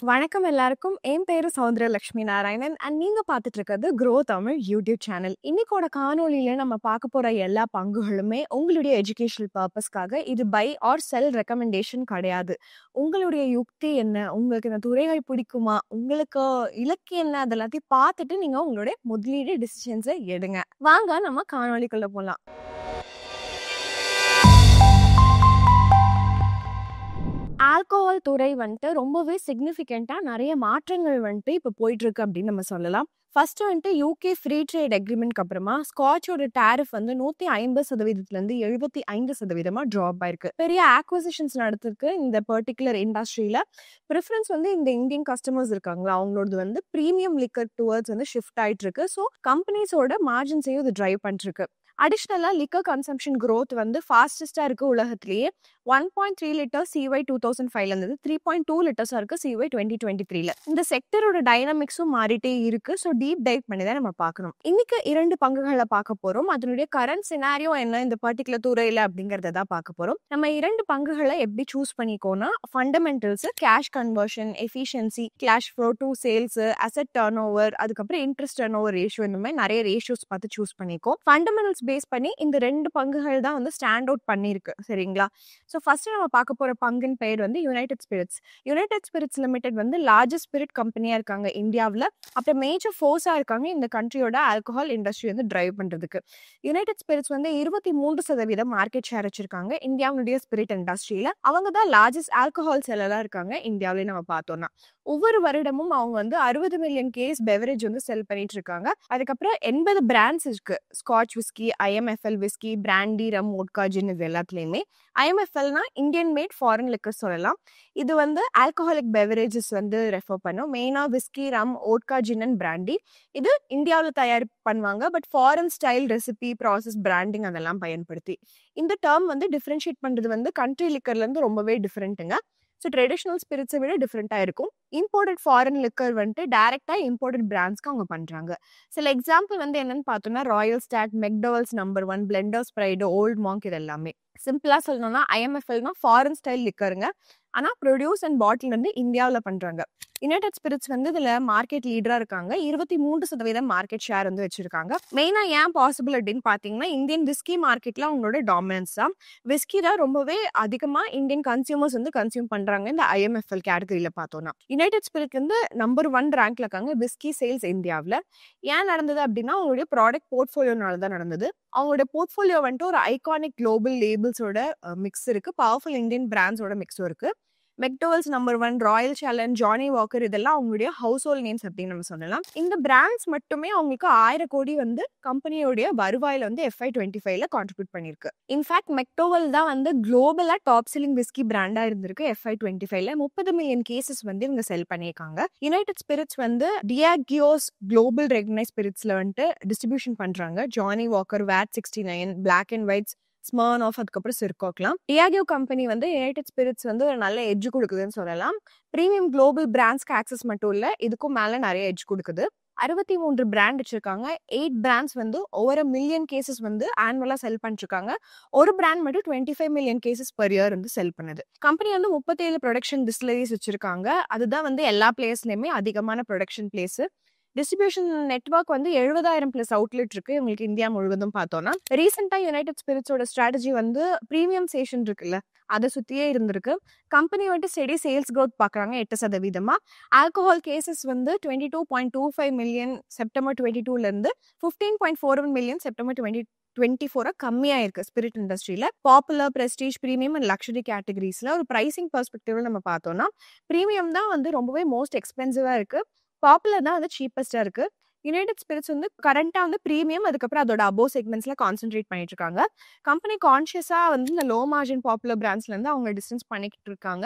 வணக்கம் எல்லாருக்கும். என் பேரு சௌந்தரலட்சுமி நாராயணன் அண்ட் நீங்க பார்த்துட்டு இருக்கிறது க்ரோ தமிழ் யூடியூப் சேனல். இன்னைக்கோட காணொளியில நம்ம பார்க்க போற எல்லா பங்குகளுமே உங்களுடைய எஜுகேஷனல் பர்பஸ்க்காக. இது பை ஆர் செல் ரெக்கமெண்டேஷன் கிடையாது. உங்களுடைய யுக்தி என்ன, உங்களுக்கு இந்த துறைகள் பிடிக்குமா, உங்களுக்கு இலக்கு என்ன, அதெல்லாத்தையும் பார்த்துட்டு நீங்க உங்களுடைய முதலீடு டிசிஷன்ஸை எடுங்க. வாங்க நம்ம காணொளிக்குள்ள போலாம். ஆல்கோஹால் துறை வந்துட்டு ரொம்பவே சிக்னிஃபிகண்டா நிறைய மாற்றங்கள் வந்துட்டு இப்போ போயிட்டு இருக்கு அப்படின்னு நம்ம சொல்லலாம். ஃபர்ஸ்ட் வந்துட்டு யூகே ஃப்ரீ ட்ரேட் அக்ரிமெண்ட்க்கு அப்புறமா ஸ்காட்சோட டேரிஃப் வந்து 150% 75% ட்ராப் ஆயிருக்கு. பெரிய ஆக்விசிஷன்ஸ் நடத்திருக்கு இந்த பர்டிகுலர் இண்டஸ்ட்ரியில. ப்ரிஃபரன்ஸ் வந்து இந்த இந்தியன் கஸ்டமர்ஸ் இருக்காங்களா அவங்களோட வந்து ப்ரீமியம் லிக்கர் டுவர்ட்ஸ் வந்து ஷிஃப்ட் ஆயிட்டு இருக்கு. ஸோ கம்பெனிஸோட மார்ஜின்ஸையும் இது டிரைவ் பண்ணிட்டு இருக்கு. அடிஷ்னலா லிக்கர் கன்சம்ஷன் growth வந்து ஃபாஸ்டஸ்டா இருக்கு உலகத்திலேயே. 1.3 லிட்டர் CY 2005 இருந்தது 3.2 லிட்டர்ஸா இருக்கு CY 2023. இந்த செக்டரோட டைனமிக்ஸும் மாறிட்டே இருக்கு. ஸோ டீப் டைவ் பண்ணி தான் நம்ம பார்க்கணும். இன்னைக்கு 2 பங்குகளை பார்க்க போறோம். அதனுடைய கரண்ட் சினாரியோ என்ன இந்த பர்டிகுலர் துறையில அப்படிங்கறத தான் பார்க்க போறோம். நம்ம 2 பங்குகளை எப்படி சூஸ் பண்ணிக்கோனா, fundamentals, cash conversion, efficiency, cash flow to sales, asset turnover, அதுக்கப்புறம் இன்ட்ரெஸ்ட் டர்ன் ஓவர் ரேஷியோ, இந்த மாதிரி நிறைய ரேஷியோஸ் பார்த்து சூஸ் பண்ணிக்கோ. ஃபண்டமெண்டல்ஸ் பேஸ் பண்ணி இந்த 2 பங்குகள் தான் வந்து ஸ்டாண்ட் அவுட் பண்ணிருக்கு. சரிங்களா? ஸோ ஃபர்ஸ்ட் நம்ம பார்க்க போற பங்கின் பெயர் வந்து United spirits. United spirits limited வந்து லார்ஜஸ்ட் ஸ்பிரிட் கம்பெனியா இருக்காங்க இந்தியாவில். அப்புறம் மேஜர் ஃபோர்ஸா இருக்காங்க இந்த கண்ட்ரியோட ஆல்கஹால் இண்டஸ்ட்ரி வந்து டிரைவ் பண்றதுக்கு. யுனைடெட் ஸ்பிரிட்ஸ் வந்து 23% மார்க்கெட் ஷேர் வச்சிருக்காங்க இந்தியாவுடைய ஸ்பிரிட் இண்டஸ்ட்ரியில. அவங்க தான் லார்ஜஸ்ட் ஆல்கஹால் செல்லரா இருக்காங்க இந்தியாவிலே நம்ம பார்த்தோம்னா. ஒவ்வொரு வருடமும் அவங்க வந்து 60 மில்லியன் கேஸ் பெவரேஜ் வந்து செல் பண்ணிட்டு இருக்காங்க. அதுக்கப்புறம் 80 பிராண்ட்ஸ் இருக்கு. Scotch whisky, IMFL whisky, brandy, rum, vodka, gin, இது எல்லாத்துலயுமே. IMFLனா இந்தியன் மேட் ஃபாரின் லிக்கர் சொல்லலாம். இது வந்து ஆல்கஹாலிக் பெவரேஜஸ் வந்து ரெஃபர் பண்ணும். மெயினா whisky, rum, vodka, gin and brandy இது இந்தியாவில் தயார் பண்ணுவாங்க. But foreign style recipe, process, branding அதெல்லாம் பயன்படுத்தி. இந்த டேர்ம் வந்து டிஃபரன்ஷியேட் பண்றது வந்து கண்ட்ரி லிக்கர்ல இருந்து ரொம்பவே டிஃப்ரெண்ட்டுங்க. ஸோ ட்ரெடிஷ்னல் ஸ்பிரிட்ஸை விட டிஃப்ரெண்ட்டாக இருக்கும். இம்போர்ட்டட் ஃபாரின் லிக்கர் வந்துட்டு டேரெக்டாக இம்போர்ட்டட் பிராண்ட்ஸ்க்கு அவங்க பண்ணுறாங்க. சில எக்ஸாம்பிள் வந்து என்னன்னு பார்த்தோம்னா Royal Stag, McDowell's number 1, Blenders Pride, Old Monk, இது எல்லாமே. சிம்பிளாக சொல்லணும்னா IMFLனா ஃபாரின் ஸ்டைல் லிக்கருங்க. ஆனால் ப்ரொடியூஸ் அண்ட் பாட்டில் வந்து இந்தியாவில் பண்ணுறாங்க. யுனைடெட் ஸ்பிரிட்ஸ் வந்து இதில் மார்க்கெட் லீடராக இருக்காங்க. 23% மார்க்கெட் ஷேர் வந்து வச்சிருக்காங்க. மெயினாக ஏன் பாசிபிள் அப்படின்னு பார்த்தீங்கன்னா இந்தியன் விஸ்கி மார்க்கெட்டில் அவங்களோட டாமினன்ஸ் தான். விஸ்கி தான் ரொம்பவே அதிகமாக இந்தியன் கன்சியூமர்ஸ் வந்து கன்சியூம் பண்ணுறாங்க இந்த IMFL கேட்டகரியில் பார்த்தோம்னா. யுனைடெட் ஸ்பிரிட் வந்து நம்பர் 1 ரேங்க்ல இருக்காங்க விஸ்கி சேல்ஸ் இந்தியாவில். ஏன் நடந்தது அப்படின்னா அவங்களுடைய ப்ராடக்ட் போர்ட்ஃபோலியோனால தான் நடந்தது. அவங்களோட போர்ட்ஃபோலியோ வந்துட்டு ஒரு ஐகானிக் குளோபல் லேபிள்ஸோட மிக்ஸ் இருக்கு. பவர்ஃபுல் இந்தியன் பிராண்ட்ஸோட மிக்ஸும் இருக்கு. McDowell's number 1, Royal Challenge, Johnnie Walker, இதெல்லாம் அவங்களுடைய ஹவுஸ் ஹோல்ட் நேம்ஸ் அப்படின்னு நம்ம சொல்லலாம். இந்த பிராண்ட்ஸ் மட்டுமே அவங்களுக்கு 1000 கோடி வந்து கம்பெனியோடைய வருவாயில வந்து FY 25ல கான்ட்ரிபியூட் பண்ணிருக்கு. இன்ஃபேக்ட் மெக்டோவல் தான் வந்து குளோபலா டாப் செல்லிங் விஸ்கி பிராண்டா இருந்திருக்கு. FY 25ல 30 மில்லியன் கேசஸ் வந்து இவங்க செல் பண்ணியிருக்காங்க. யுனைடெட் ஸ்பிரிட்ஸ் வந்து டியாகியோஸ் குளோபல் ரெகனைஸ் ஸ்பிரிட்ஸ்ல வந்துட்டு டிஸ்ட்ரிபியூஷன் பண்றாங்க. Johnnie Walker, VAT 69, Black and Whites, Smirnoff, அதுக்கப்புறம் சிர்காக்லாம். டியாகியோ கம்பெனி வந்து யுனைடெட் ஸ்பிரிட்ஸ் வந்து ஒரு நல்ல எட்ஜ் கொடுக்குதுன்னு சொல்லலாம். ப்ரீமியம் குளோபல் பிராண்ட்ஸ்க்கு ஆக்சஸ் மட்டும் இல்லை, இதுக்கும் மேலே நிறைய எட்ஜ் கொடுக்குது. 63 பிராண்ட் வச்சிருக்காங்க. 8 பிராண்ட்ஸ் வந்து ஒவ்வொரு மில்லியன் கேசஸ் வந்து ஆனுவலா செல் பண்ணிருக்காங்க. ஒரு பிராண்ட் மட்டும் 25 மில்லியன் கேசஸ் பெர் இயர் வந்து செல் பண்ணுது. கம்பெனி வந்து 37 ப்ரொடக்ஷன் டிஸ்டிலரிஸ் வச்சிருக்காங்க. அதுதான் வந்து எல்லா பிளேஸ்லயுமே அதிகமான ப்ரொடக்ஷன் பிளேஸ். டிஸ்ட்ரிபியூஷன் நெட்வொர்க் வந்து 70,000 பிளஸ் அவுட்லெட் இருக்கு இவங்களுக்கு இந்தியா முழுவதும் பார்த்தோம்னா. ரீசெண்டா யுனைடெட் ஸ்பிரிட்ஸோட ஸ்ட்ராட்டஜி வந்து ப்ரீமியம் சேஷன் இருக்குல்ல, அதை சுத்தியே இருந்திருக்கு. கம்பெனி வந்து ஸ்டெடி சேல்ஸ் க்ரோத் பார்க்குறாங்க 8%. ஆல்கஹால் கேசஸ் வந்து 22.25 மில்லியன் செப்டம்பர் 22ல இருந்து 15.41 மில்லியன் செப்டம்பர் 2024 கம்மியா இருக்கு ஸ்பிரிட் இண்டஸ்ட்ரியில. Popular, prestige, premium and luxury கேட்டகரிஸ்ல ஒரு பிரைசிங் பெர்ஸ்பெக்டிவ்ல நம்ம பார்த்தோம்னா பிரீமியம் தான் வந்து ரொம்பவே மோஸ்ட் எக்ஸ்பென்சிவா இருக்கு. பாப்புலர் தான் வந்து சீப்பஸ்டா இருக்கு. யுனைடெட் ஸ்பிரிட்ஸ் வந்து கரண்டா வந்து பிரீமியம், அதுக்கப்புறம் அதோட அபோவ் செக்மெண்ட்ஸ்ல கான்சென்ட்ரேட் பண்ணிட்டு இருக்காங்க. கம்பெனி கான்ஷியஸா வந்து இந்த லோ மார்ஜின் பாப்புலர் பிராண்ட்ஸ்ல இருந்து அவங்க டிஸ்டன்ஸ் பண்ணிக்கிட்டு இருக்காங்க.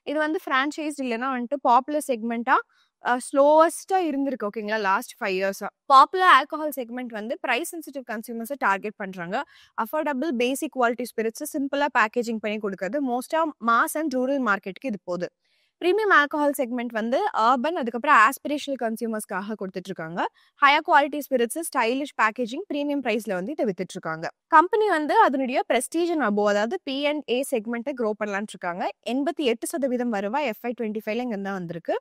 இது வந்து பிரான்ச்சைஸ் இல்லைன்னா வந்துட்டு பாப்புலர் செக்மெண்டா ஸ்லோவஸ்டா இருந்திருக்கு. ஓகேங்களா, லாஸ்ட் 5 இயர்ஸா பாப்புலர் ஆல்கஹால் செக்மெண்ட் வந்து பிரைஸ் சென்சிட்டிவ் கன்சியூமர்ஸை டார்கெட் பண்றாங்க. அஃபோர்டபுள் பேசிக் குவாலிட்டி ஸ்பிரிட்ஸ் சிம்பிளா பேக்கேஜிங் பண்ணி கொடுக்கறது. மோஸ்டா மாஸ் அண்ட் ரூரல் மார்க்கெட்டுக்கு இது போகுது. பிரீமியம் ஆல்கஹால் செக்மெண்ட் வந்து அர்பன் அதுக்கப்புறம் ஆஸ்பிரேஷனல் கன்சியூமர்ஸ்க்காக கொடுத்துட்டு இருக்காங்க. Higher quality spirits, stylish packaging, premium பிரைஸ்ல வந்து இதை வித்துட்டு இருக்காங்க. கம்பெனி வந்து அதனுடைய பிரஸ்டீஜ் அண்ட் அபோவ் அதாவது P&A செக்மெண்ட்டை க்ரோ பண்ணலான்னு இருக்காங்க. 88% வருவாய் FY25ல இங்க தான் வந்திருக்கு.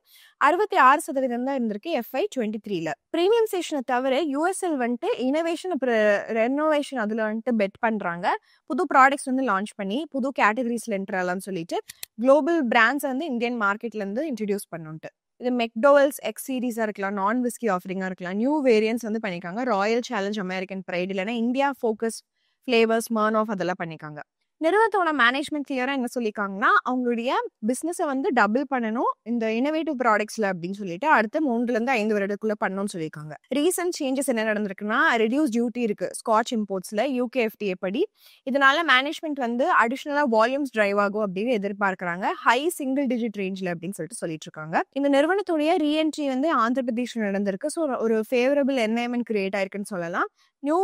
66% தான் இருந்திருக்கு FY23ல. பிரீமியம் ஸ்டேஷனை தவிர யூஎஸ்எல் வந்துட்டு இனோவேஷன் அப்புறம் ரெனோவேஷன் அதுல வந்துட்டு பெட் பண்றாங்க. புது ப்ராடக்ட்ஸ் வந்து லான்ச் பண்ணி புது கேட்டகரிஸ்ல என்டர் ஆகலாம்னு சொல்லிட்டு குளோபல் பிராண்ட்ஸ் வந்து இந்தியன் மார்க்கெட்ல இருந்து இன்ட்ரடியூஸ் பண்ணுன்ட்டு. இது மெக்டோவல்ஸ் எக்ஸ் சீரீஸா இருக்கலாம், நான் விஸ்கி ஆஃபரிங்கா இருக்கலாம், நியூ வேரியன்ட்ஸ் வந்து பண்ணிருக்காங்க. ராயல் சேலஞ்ச், அமெரிக்கன் பிரைட், இல்லைன்னா இந்தியா ஃபோக்கஸ் ஃபிளேவர்ஸ், மர்ன் ஆஃப் அதெல்லாம் பண்ணிருக்காங்க. நிறுவனத்தோட மேனேஜ்மெண்ட் கிளியரா என்ன சொல்லியிருக்காங்கன்னா, அவங்களுடைய பிசினஸை வந்து டபுள் பண்ணணும் இந்த இனோவேட்டிவ் ப்ராடக்ட்ஸ்ல அப்படின்னு சொல்லிட்டு அடுத்த 3-5 வருடத்துக்குள்ள பண்ணணும்னு சொல்லியிருக்காங்க. ரீசன்ட் சேஞ்சஸ் என்ன நடந்திருக்குன்னா, ரெடியூஸ் டியூட்டி இருக்கு ஸ்காட்ச் இம்போர்ட்ஸ்ல UK FTA படி. இதனால மேனேஜ்மெண்ட் வந்து அடிஷனலா வால்யூம்ஸ் டிரைவ் ஆகும் அப்படின்னு எதிர்பார்க்கறாங்க. ஹை சிங்கிள் டிஜிட் ரேஞ்ச்ல அப்படின்னு சொல்லிட்டு இருக்காங்க. இந்த நிறுவனத்துடைய ரீஎன்ட்ரி வந்து ஆந்திர பிரதேஷ்ல நடந்திருக்கு. ஸோ ஒரு ஃபேவரபிள் என்வைரன்மெண்ட் கிரியேட் ஆயிருக்குன்னு சொல்லலாம். நியூ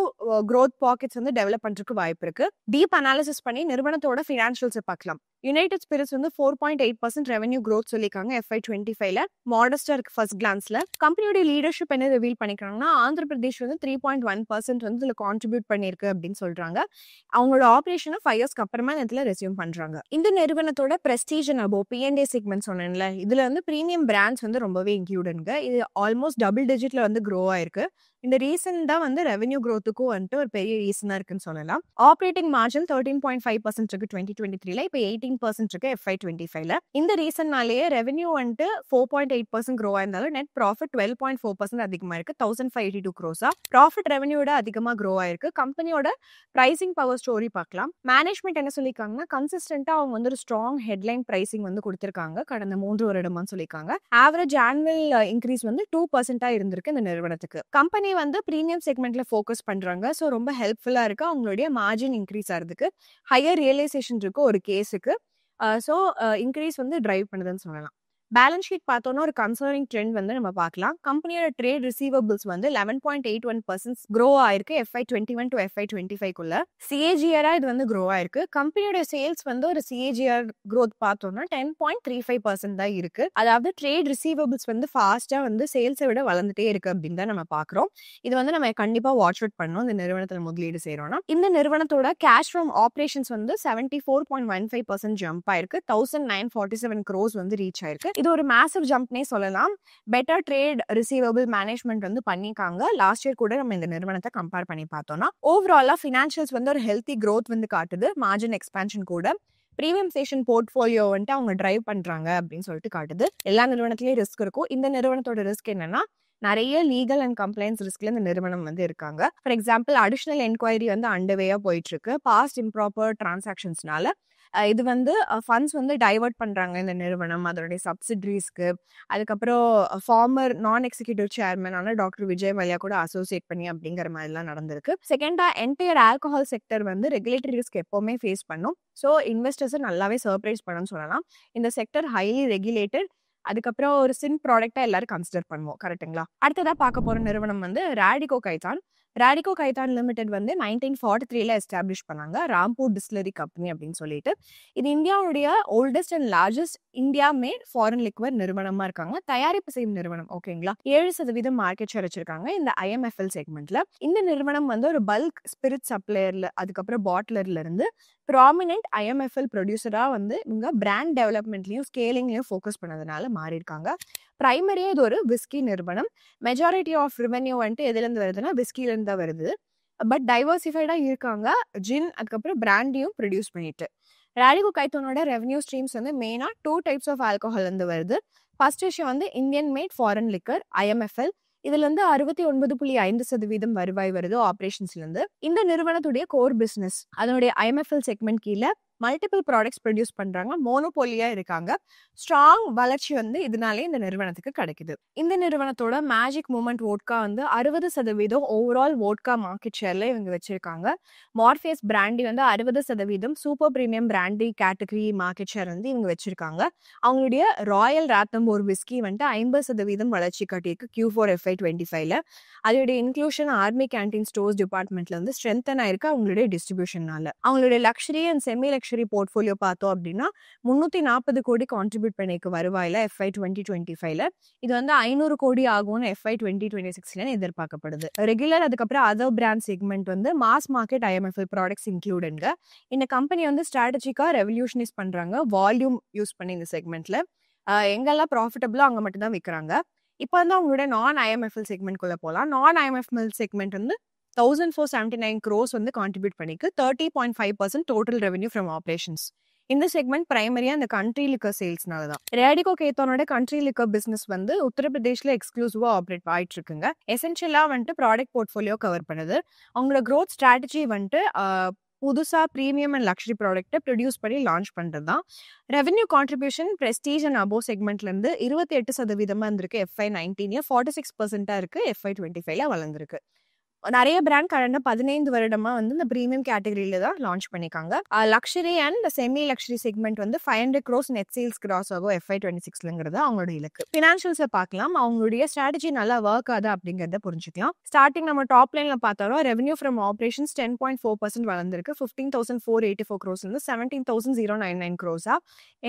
growth பாக்கெட்ஸ் வந்து டெவலப் பண்றதுக்கு வாய்ப்பு இருக்கு. டீப் அனாலிசிஸ் பண்ணி நிறுவனத்தோட ஃபினான்ஷியல்ஸை பார்க்கலாம். யுனைடெட் ஸ்பிரிட்ஸ் வந்து 4.8% ரெவன்யூ growth சொல்லியிருக்காங்க FY25ல. மாடஸ்டா இருக்கு ஃபர்ஸ்ட் கிளான்ஸ்ல. கம்பெனியோட லீடர்ஷிப் என்ன ரிவீல் பண்ணிக்கிறாங்கன்னா, ஆந்திர பிரதேஷ் வந்து 3.1% வந்து இதுல கான்ட்ரிபியூட் பண்ணிருக்கு அப்படின்னு சொல்றாங்க. அவங்களோட ஆபரேஷனை 5 இயர்ஸ்க்கு அப்புறமா இதுல ரெஸ்யூம் பண்றாங்க. இந்த நிறுவனத்தோட prestige and above P&A segment சொன்னேன்ல, இதுல வந்து பிரீமியம் பிராண்ட்ஸ் வந்து ரொம்பவே இன்க்ளூடுங்க. இது ஆல்மோஸ்ட் டபுள் டிஜிட்ல வந்து க்ரோ ஆயிருக்கு. இந்த ரீசன் தான் வந்து ரெவன்யூ க்ரோத்துக்கும் வந்துட்டு ஒரு பெரிய ரீசனா இருக்குன்னு சொல்லலாம். ஆப்ரேட்டிங் மார்ஜின் 13.5% இருக்கு 2023ல, இப்போ 18% இருக்கு FY25ல. இந்த ரீசன்னாலேயே ரெவன்யூ வந்துட்டு 4.8% க்ரோ ஆயிருந்தாலும் நெட் ப்ராஃபிட் 12.4% அதிகமா இருக்கு. 1582 crores. ப்ராஃபிட் ரெவன்யூட அதிகமா க்ரோ ஆயிருக்கு. கம்பெனியோட பிரைசிங் பவர் ஸ்டோரி பார்க்கலாம். மேனேஜ்மெண்ட் என்ன சொல்லியிருக்காங்கன்னா, கன்சிஸ்டன்டா அவங்க வந்து ஒரு ஸ்ட்ராங் ஹெட்லைன் பிரைசிங் வந்து கொடுத்திருக்காங்க கடந்த 3 வருடமா சொல்லியிருக்காங்க. ஆவரேஜ் ஆனுவல் இன்க்ரீஸ் வந்து 2% இருந்திருக்கு இந்த நிறுவனத்துக்கு. கம்பெனி வந்து பிரீமியம் செக்மெண்ட்ல ஃபோக்கஸ் பண்றாங்க. ஸோ ரொம்ப ஹெல்ப்ஃபுல்லா இருக்கு அவங்களுடைய மார்ஜின் இன்க்ரீஸ் ஆகிறதுக்கு. ஹையர் ரியலைசேஷன் இருக்கு ஒரு கேஸுக்கு. ஸோ இன்க்ரீஸ் வந்து டிரைவ் பண்ணுதுன்னு சொல்லலாம். பேலன்ஸ் ஷீட் பார்த்தோன்னா ஒரு கன்சர்னிங் ட்ரெண்ட் வந்து நம்ம பார்க்கலாம். கம்பெனியோட ட்ரேட் ரிசீவபிள்ஸ் வந்து 11.81% க்ரோ ஆயிருக்கு FY21 to FY25க்குள்ள. CAGR இது வந்து க்ரோ ஆயிருக்கு. கம்பெனியோட சேல்ஸ் வந்து ஒரு CAGR க்ரோத் பார்த்தோம்னா 10.35% தான் இருக்கு. அதாவது ட்ரேட் ரிசீவபிள்ஸ் வந்து ஃபாஸ்டா வந்து சேல்ஸை விட வளர்ந்துட்டே இருக்கு அப்படின்னு தான் நம்ம பார்க்குறோம். இது வந்து நம்ம கண்டிப்பா வாட்ச் அவுட் பண்ணணும் இந்த நிறுவனத்தில் முதலீடு செய்யறோம்னா. இந்த நிறுவனத்தோட கேஷ் ஃப்ரம் ஆப்ரேஷன்ஸ் வந்து 74.15% ஜம்ப் ஆயிருக்கு. 1947 crores வந்து ரீச் ஆயிருக்கு. இது ஒரு மேசிவ் ஜம்ப்னே சொல்லலாம். பெட்டர் ட்ரேட் ரிசீவபிள் மேனேஜ்மெண்ட் வந்து பண்ணிருக்காங்க. லாஸ்ட் இயர் கூட நம்ம இந்த நிறுவனத்தை கம்பேர் பண்ணி பார்த்தோம்னா ஓவராலா ஃபினான்ஷியல்ஸ் வந்து ஒரு ஹெல்த்தி growth வந்து காட்டுது. மார்ஜின் எக்ஸ்பான்ஷன் கூட பிரீமியம் ஸ்டேஷன் போர்ட்ஃபோலியோ வந்துட்டு அவங்க டிரைவ் பண்றாங்க அப்படின்னு சொல்லிட்டு காட்டுது. எல்லா நிறுவனத்திலயும் ரிஸ்க் இருக்கும். இந்த நிறுவனத்தோட ரிஸ்க் என்னன்னா, நிறைய லீகல் அண்ட் கம்ப்ளைன்ஸ் ரிஸ்க்ல இந்த நிறுவனம் வந்து இருக்காங்க. ஃபார் எக்ஸாம்பிள் அடிஷனல் என்கொயரி வந்து அண்டர்வேயா போயிட்டு இருக்கு. பாஸ்ட் இம்ப்ராப்பர் டிரான்சாக்ஷன்ஸ்னால இது வந்து ஃபண்ட்ஸ் வந்து டைவர்ட் பண்றாங்க இந்த நிறுவனம் அதோடைய சப்சிடரிஸ்க்கு. அதுக்கப்புறம் ஃபார்மர் நான் எக்ஸிக்யூட்டிவ் சேர்மனான டாக்டர் விஜய் மல்யா கூட அசோசியேட் பண்ணி அப்படிங்கிற மாதிரிலாம் நடந்திருக்கு. செகண்டா என்டையர் ஆல்கஹால் செக்டர் வந்து ரெகுலேட்டரி ரிஸ்க் எப்பவுமே ஃபேஸ் பண்ணும். ஸோ இன்வெஸ்டர்ஸை நல்லாவே சர்ப்ரைஸ் பண்ணணும்னு சொல்லலாம். இந்த செக்டர் ஹைலி ரெகுலேட்டட். அதுக்கப்புறம் ஒரு சின் ப்ராடக்டா எல்லாரும் கன்சிடர் பண்ணுவோம். கரெக்டுங்களா? அடுத்ததா பார்க்க போற நிறுவனம் வந்து ராடிகோ கைதான். ராடிகோ கைதான் லிமிடெட் வந்து 1943ல எஸ்டாப்ளிஷ் பண்ணாங்க. ராம்பூர் டிஸ்டிலரி கம்பெனி அப்படின்னு சொல்லிட்டு. இது இந்தியாவுடைய oldest and largest India mat foreign liquid நிறுவனமா இருக்காங்க. தயாரிப்பு செய்யும் நிறுவனம். ஓகேங்களா? 7% மார்க்கெட் ஷேர் வச்சிருக்காங்க இந்த IMFL செக்மெண்ட்ல. இந்த நிறுவனம் வந்து ஒரு பல்க் ஸ்பிரிட் சப்ளையர்ல அதுக்கப்புறம் பாட்டிலர்ல இருந்து ப்ராமினென்ட் IMFL ப்ரொடியூசரா வந்து இவங்க பிராண்ட் டெவலப்மெண்ட்லயும் ஸ்கேலிங்லயும் ஃபோக்கஸ் பண்ணதுனால மாறி இருக்காங்க. பிரைமரியா இது ஒரு விஸ்கி நிறுவனம். மெஜாரிட்டி ஆஃப் ரெவென்யூ வந்துட்டு எதுல இருந்து வருதுன்னா விஸ்கில இருந்து தான் வருது. பட் டைவர்சிஃபைடா இருக்காங்க. ஜின் அதுக்கப்புறம் பிராண்டியும் ப்ரொடியூஸ் பண்ணிட்டு. ராடிகோ கைத்தோனோட ரெவென்யூ ஸ்ட்ரீம்ஸ் வந்து மெயினா 2 டைப்ஸ் ஆஃப் ஆல்கஹால் இருந்து வருது. ஃபர்ஸ்ட் விஷயம் வந்து Indian made foreign liquor IMFL. இதுல இருந்து 69.5% வருவாய் வருது ஆபரேஷன்ஸ்ல இருந்து. இந்த நிறுவனத்துடைய கோர் பிசினஸ் அதனுடைய IMFL செக்மெண்ட் கீழே மல்டிபிள் ப்ராடக்ட்ஸ் ப்ரொடியூஸ் பண்றாங்க. மோனோபோலியா இருக்காங்க. ஸ்ட்ராங் வளர்ச்சி வந்து இதனாலே இந்த நிறுவனத்துக்கு கிடைக்குது. இந்த நிறுவனத்தோட மேஜிக் மூமெண்ட் வோட்கா வந்து 60% ஓவரால் வோட்கா மார்க்கெட் ஷேர்ல இவங்க வச்சிருக்காங்க. மார்ஃபேஸ் பிராண்டி வந்து 60% super premium brandy category market share வந்து இவங்க வச்சிருக்காங்க. அவங்களுடைய ராயல் ராத்தம்போர் விஸ்கி வந்துட்டு 50% வளர்ச்சி காட்டியிருக்கு Q4 FY25ல. அதோடைய இன்க்ளூஷன் ஆர்மி கேன்டீன் ஸ்டோர்ஸ் டிபார்ட்மெண்ட்ல வந்து ஸ்ட்ரென்தன் ஆயிருக்கு அவங்களுடைய டிஸ்ட்ரிபியூஷனால. அவங்களுடைய luxury and semi luxury luxury portfolio பார்த்தோம் அப்படின்னா 340 கோடி கான்ட்ரிபியூட் பண்ணிருக்கு வருவாயில FY 2025ல. இது வந்து 500 கோடி ஆகும்னு FY 2026ல எதிர்பார்க்கப்படுது. ரெகுலர் அதுக்கப்புறம் அதர் பிராண்ட் செக்மெண்ட் வந்து மாஸ் மார்க்கெட் IMFL ப்ராடக்ட்ஸ் இன்க்ளூடன்ங்க. இந்த கம்பெனி வந்து ஸ்ட்ராட்டஜிக்கா ரெவல்யூஷனைஸ் பண்றாங்க வால்யூம் யூஸ் பண்ணி இந்த செக்மெண்ட்ல. எங்கெல்லாம் ப்ராஃபிட்டபிளோ அங்க மட்டும் தான் விற்கிறாங்க. இப்போ வந்து அவங்களோட நான் IMFL செக்மெண்ட்குள்ள போகலாம். நான் IMFL செக்மெண்ட் வந்து 1479 crores வந்து கான்ட்ரிபியூட் பண்ணிக்கு 30.5% டோட்டல் ரெவன்யூ ஃப்ரம் ஆப்ரேஷன்ஸ். இந்த செக்மெண்ட் பிரைமரியா இந்த கண்ட்ரி லிக்கர் சேல்ஸ்னால தான். ரேடிகோ கேத்தானோட கண்ட்ரி லிக்கர் பிசினஸ் வந்து உத்தரப்பிரதேஷ்ல எக்ஸ்க்ளூசிவா ஆப்ரேட் ஆயிட்டு இருக்குங்க. எசென்ஷியலா வந்துட்டு ப்ராடக்ட் போர்ட்ஃபோலியோ கவர் பண்ணுது. அவங்களோட க்ரோத் ஸ்ட்ராட்டஜி வந்துட்டு புதுசா பிரீமியம் அண்ட் லக்ஸரி ப்ராடக்ட்டை ப்ரொடியூஸ் பண்ணி லான்ச் பண்றது தான். Revenue contribution prestige and above செக்மெண்ட்ல இருந்து 28% இருந்திருக்கு FY 19, 46% இருக்கு FY 25ல வளர்ந்துருக்கு. நிறைய பிராண்ட் கடந்த 15 வருடமா வந்து இந்த பிரீமியம் கேட்டகரியில தான் லான்ச் பண்ணிருக்காங்க. Luxury and semi luxury segment வந்து 500 crores நெட் சேல்ஸ் கிராஸ் ஆகும் FY 26ங்கிறது அவங்களோட இலக்கு. ஃபினான்ஷியல்ஸை பார்க்கலாம். அவங்களுடைய ஸ்ட்ராட்டஜி நல்லா ஒர்க் ஆகுது அப்படிங்கிறத புரிஞ்சுக்கலாம். ஸ்டார்டிங் நம்ம டாப் லைன்ல பார்த்தாலும் ரெவன்யூ ஃப்ரம் ஆப்ரேஷன்ஸ் 10.4% வளர்ந்துருக்கு. 15,484 crores இருந்து 17,099 crores.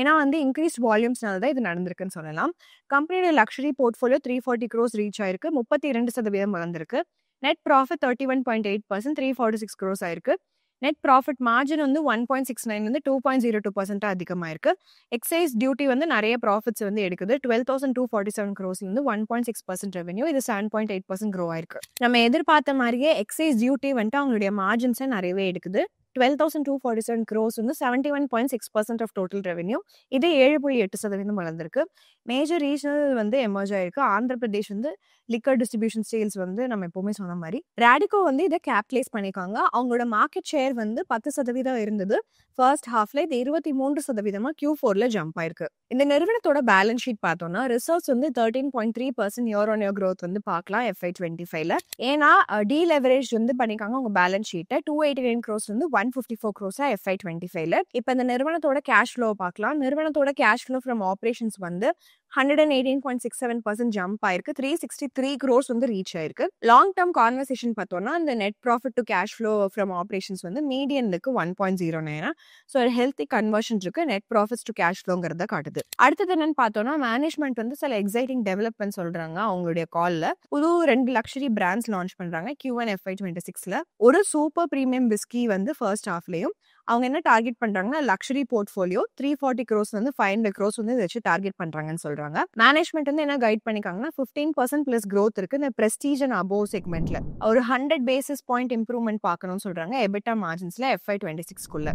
ஏன்னா வந்து இன்க்ரீஸ் வால்யூம்ஸ்னால தான் இது நடந்திருக்குன்னு சொல்லலாம். கம்பெனியோட லக்ஸரி போர்ட்ஃபோலியோ 340 crores ரீச் ஆயிருக்கு. 32% வளர்ந்துருக்கு. நெட் ப்ராஃபிட் 31.8%, 346 crores ஆயிருக்கு. நெட் ப்ராஃபிட் மார்ஜின் வந்து 1.69 வந்து 2.02% அதிகமாயிருக்கு. எக்ஸைஸ் டியூட்டி வந்து நிறைய ப்ராஃபிட்ஸ் வந்து எடுக்குது. 12,247 crores வந்து 1.6% ரெவன்யூ. இது 7.8% க்ரோ ஆயிருக்கு. நம்ம எதிர்பார்த்த மாதிரியே எக்ஸைஸ் டியூட்டி வந்துட்டு அவங்களுடைய மார்ஜின்ஸை நிறையவே எடுக்குது. 12,247 crores வந்து 71.6% ஆஃப் டோட்டல் ரெவன்யூ. இது 7.8% வளர்ந்துருக்கு. மேஜர் ரீஜனல் வந்து எமர்ஜ் ஆயிருக்கு. ஆந்திர பிரதேஷ் வந்து லிக்கர் டிஸ்ட்ரிபியூஷன் சேல்ஸ் வந்து நம்ம எப்பவுமே சொன்ன மாதிரி ரேடிகோ வந்து இதை கேப்டலைஸ் பண்ணிருக்காங்க. அவங்களோட மார்க்கெட் ஷேர் வந்து 10% இருந்தது ஃபர்ஸ்ட் ஹாஃப்ல. இது 23% Q4ல ஜம்ப் ஆயிருக்கு. இந்த நிறுவனத்தோட பேலன்ஸ் ஷீட் பார்த்தோம்னா ரிசர்வ்ஸ் வந்து 13.3% இயர் ஆன் இயர் க்ரோத் வந்து பார்க்கலாம் FY 25ல. ஏன்னா டீலெவரேஜ் வந்து பண்ணிருக்காங்க அவங்க பேலன்ஸ் ஷீட்டை. 289 crores வந்து 154 crores FY 25ல. இப்போ இந்த நிறுவனத்தோட கேஷ் ஃப்ளோ பார்க்கலாம். நிறுவனத்தோட கேஷ் ஃப்ளோ ஃப்ரம் ஆப்ரேஷன்ஸ் வந்து 118.67% ஜம்ப் ஆயிருக்கு. 363 crores வந்து ரீச் ஆயிருக்கு. லாங் டர்ம் கான்வர்சேஷன் பார்த்தோம்னா இந்த net profit to cash flow from operations வந்து மீடியனுக்கு 1.09. ஸோ ஒரு ஹெல்த்தி கன்வர்ஷன் இருக்கு. நெட் ப்ராஃபிட்ஸ் டு கேஷ் ஃப்ளோங்கிறத காட்டுது. அடுத்தது என்னன்னு பார்த்தோம்னா மேனேஜ்மெண்ட் வந்து சில எக்ஸைட்டிங் டெவலப்மெண்ட் சொல்றாங்க அவங்களுடைய கால்ல. புது 2 லக்ஸரி பிராண்ட்ஸ் லான்ச் பண்றாங்க Q1 FY 26ல. ஒரு சூப்பர் பிரீமியம் விஸ்கி வந்து ஃபர்ஸ்ட் ஹாஃப்லயும் அவங்க என்ன டார்கெட் பண்றாங்கன்னா லக்ஸரி போர்ட்ஃபோலியோ 340 crores வந்து 500 crores வந்து இதை வச்சு டார்கெட் பண்றாங்கன்னு சொல்றாங்க. மேனேஜ்மெண்ட் வந்து என்ன கைட் பண்ணிருக்காங்கன்னா 15% பிளஸ் growth இருக்கு இந்த பிரஸ்டீஜ் அண்ட் அபோவ் செக்மெண்ட்ல. ஒரு 100 basis point இம்ப்ரூவ்மெண்ட் பார்க்கணும்னு சொல்றாங்க எபிட்டா மார்ஜின்ஸ்ல FY 26க்குள்ள.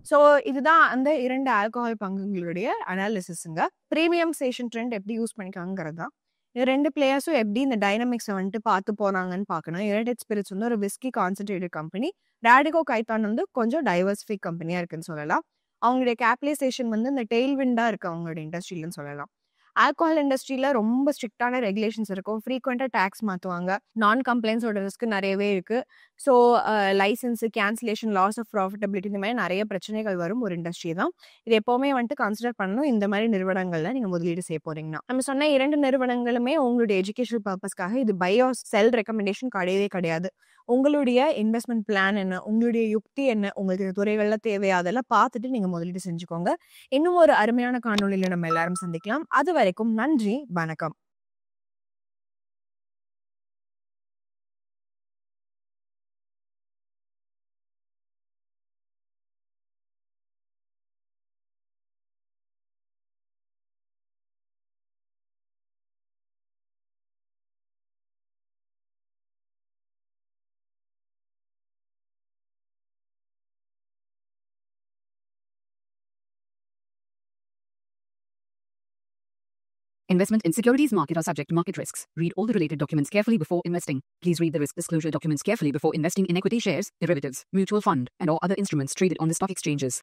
ஸோ இதுதான் அந்த 2 ஆல்கஹால் பங்குகளுடைய அனாலிசிஸ்ங்க. பிரீமியம்சேஷன் ட்ரெண்ட் எப்படி யூஸ் பண்ணிக்காங்கிறது தான். இந்த 2 பிளேயர்ஸும் எப்படி இந்த டைனமிக்ஸை வந்துட்டு பார்த்து போறாங்கன்னு பார்க்கணும். யுனைடெட் ஸ்பிரிட்ஸ் வந்து ஒரு whisky concentrated company. Radico Khaitan வந்து கொஞ்சம் டைவர்சிஃபிக் கம்பெனியா இருக்குன்னு சொல்லலாம். அவங்களுடைய கேபிடலைசேஷன் வந்து இந்த டெய்ல்விண்டா இருக்கு அவங்களோட இண்டஸ்ட்ரியிலன்னு சொல்லலாம். ஆல்கஹால் இண்டஸ்ட்ரியில ரொம்ப ஸ்ட்ரிக்டான ரெகுலேஷன்ஸ் இருக்கும். ஃப்ரீக்வெண்டா டேக்ஸ் மாற்றுவாங்க. நான் கம்ப்ளைண்ட்ஸோட ரிஸ்க் நிறையவே இருக்கு. So licence cancellation loss of profitability இந்த மாதிரி நிறைய பிரச்சனைகள் வரும் ஒரு இண்டஸ்ட்ரி தான். இது எப்பவுமே வந்துட்டு கன்சிடர் பண்ணணும். இந்த மாதிரி நிறுவனங்கள்ல நீங்க முதலீடு செய்ய போறீங்கன்னா நம்ம சொன்ன 2 நிறுவனங்களுமே உங்களுடைய எஜுகேஷனல் பர்பஸ்க்காக இது பை ஆர் செல் ரெக்கமெண்டேஷன் கிடையவே கிடையாது. உங்களுடைய இன்வெஸ்ட்மெண்ட் பிளான் என்ன, உங்களுடைய யுக்தி என்ன, உங்களுக்கு துறைகள்ல தேவையா அதெல்லாம் பார்த்துட்டு நீங்க முதலீடு செஞ்சுக்கோங்க. இன்னும் ஒரு அருமையான காணொலியில நம்ம எல்லாரும் சந்திக்கலாம். அது வரைக்கும் நன்றி, வணக்கம். Investment in securities market are subject to market risks. Read all the related documents carefully before investing. Please read the risk disclosure documents carefully before investing in equity shares, derivatives, mutual fund, and or other instruments traded on the stock exchanges.